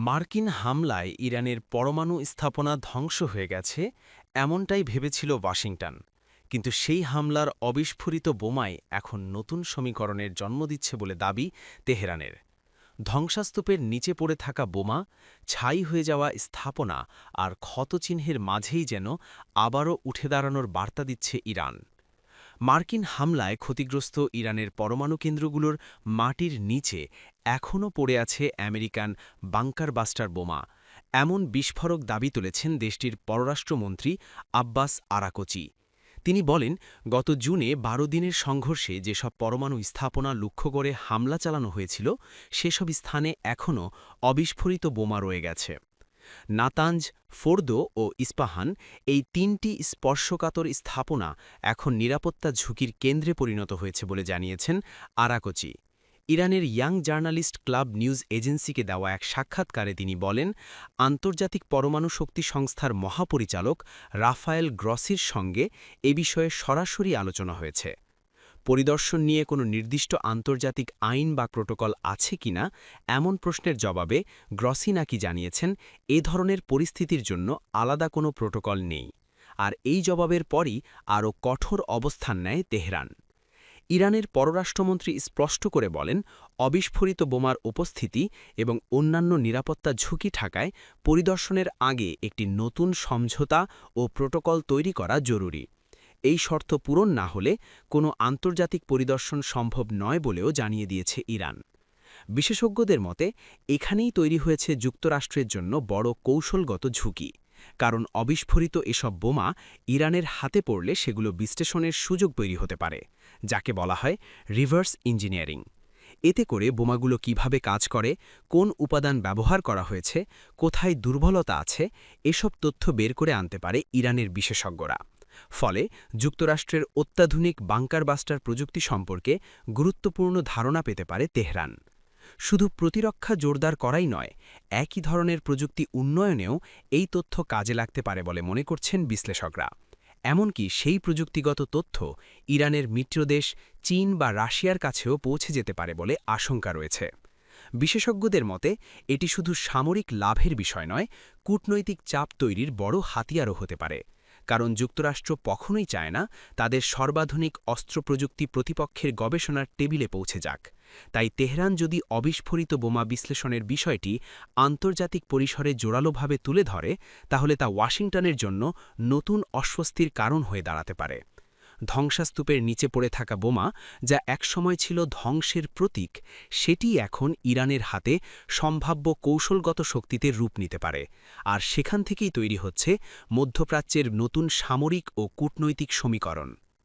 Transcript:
মার্কিন হামলায় ইরানের পরমাণু স্থাপনা ধ্বংস হয়ে গেছে এমনটাই ভেবেছিল ওয়াশিংটন, কিন্তু সেই হামলার অবিস্ফোরিত বোমাই এখন নতুন সমীকরণের জন্ম দিচ্ছে বলে দাবি তেহরানের। ধ্বংসাস্তূপের নিচে পড়ে থাকা বোমা, ছাই হয়ে যাওয়া স্থাপনা আর ক্ষতচিহ্নের মাঝেই যেন আবারও উঠে দাঁড়ানোর বার্তা দিচ্ছে ইরান। মার্কিন হামলায় ক্ষতিগ্রস্ত ইরানের পরমাণু কেন্দ্রগুলোর মাটির নিচে এখনও পড়ে আছে আমেরিকান বাংকার বাস্টার বোমা, এমন বিস্ফোরক দাবি তুলেছেন দেশটির পররাষ্ট্রমন্ত্রী আব্বাস আরাকচি। তিনি বলেন, গত জুনে ১২ দিনের সংঘর্ষে যেসব পরমাণু স্থাপনা লক্ষ্য করে হামলা চালানো হয়েছিল সেসব স্থানে এখনও অবিস্ফোরিত বোমা রয়ে গেছে। নাতাঞ্জ, ফোর্দো ও ইস্পাহান, এই তিনটি স্পর্শকাতর স্থাপনা এখন নিরাপত্তা ঝুঁকির কেন্দ্রে পরিণত হয়েছে বলে জানিয়েছেন আরাকচি। ইরানের ইয়াং জার্নালিস্ট ক্লাব নিউজ এজেন্সিকে দেওয়া এক সাক্ষাৎকারে তিনি বলেন, আন্তর্জাতিক পরমাণু শক্তি সংস্থার মহাপরিচালক রাফায়েল গ্রসির সঙ্গে এ বিষয়ে সরাসরি আলোচনা হয়েছে। পরিদর্শন নিয়ে কোনো নির্দিষ্ট আন্তর্জাতিক আইন বা প্রোটোকল আছে কিনা এমন প্রশ্নের জবাবে গ্রসি নাকি জানিয়েছেন, এ ধরনের পরিস্থিতির জন্য আলাদা কোনো প্রোটোকল নেই। আর এই জবাবের পরই আরও কঠোর অবস্থান নেয় তেহরান। ইরানের পররাষ্ট্রমন্ত্রী স্পষ্ট করে বলেন, অবিস্ফোরিত বোমার উপস্থিতি এবং অন্যান্য নিরাপত্তা ঝুঁকি থাকায় পরিদর্শনের আগে একটি নতুন সমঝোতা ও প্রোটোকল তৈরি করা জরুরি। এই শর্ত পূরণ না হলে কোনো আন্তর্জাতিক পরিদর্শন সম্ভব নয় বলেও জানিয়ে দিয়েছে ইরান। বিশেষজ্ঞদের মতে এখানেই তৈরি হয়েছে যুক্তরাষ্ট্রের জন্য বড় কৌশলগত ঝুঁকি, কারণ অবিস্ফোরিত এসব বোমা ইরানের হাতে পড়লে সেগুলো বিশ্লেষণের সুযোগ তৈরি হতে পারে, যাকে বলা হয় রিভার্স ইঞ্জিনিয়ারিং। এতে করে বোমাগুলো কিভাবে কাজ করে, কোন উপাদান ব্যবহার করা হয়েছে, কোথায় দুর্বলতা আছে, এসব তথ্য বের করে আনতে পারে ইরানের বিশেষজ্ঞরা। ফলে যুক্তরাষ্ট্রের অত্যাধুনিক বাংকার বাস্টার প্রযুক্তি সম্পর্কে গুরুত্বপূর্ণ ধারণা পেতে পারে তেহরান। শুধু প্রতিরক্ষা জোরদার করাই নয়, একই ধরনের প্রযুক্তি উন্নয়নেও এই তথ্য কাজে লাগতে পারে বলে মনে করছেন বিশ্লেষকরা। এমনকি সেই প্রযুক্তিগত তথ্য ইরানের মিত্রদেশ চীন বা রাশিয়ার কাছেও পৌঁছে যেতে পারে বলে আশঙ্কা রয়েছে। বিশেষজ্ঞদের মতে এটি শুধু সামরিক লাভের বিষয় নয়, কূটনৈতিক চাপ তৈরির বড় হাতিয়ারও হতে পারে, কারণ যুক্তরাষ্ট্র কখনোই চায় না তাদের সর্বাধুনিক অস্ত্র প্রযুক্তি প্রতিপক্ষের গবেষণার টেবিলে পৌঁছে যাক। তাই তেহরান যদি অবিস্ফোরিত বোমা বিশ্লেষণের বিষয়টি আন্তর্জাতিক পরিসরে জোরালোভাবে তুলে ধরে, তাহলে তা ওয়াশিংটনের জন্য নতুন অস্বস্তির কারণ হয়ে দাঁড়াতে পারে। ধ্বংসাস্তূপের নিচে পড়ে থাকা বোমা, যা একসময় ছিল ধ্বংসের প্রতীক, সেটি এখন ইরানের হাতে সম্ভাব্য কৌশলগত শক্তিতে রূপ নিতে পারে। আর সেখান থেকেই তৈরি হচ্ছে মধ্যপ্রাচ্যের নতুন সামরিক ও কূটনৈতিক সমীকরণ।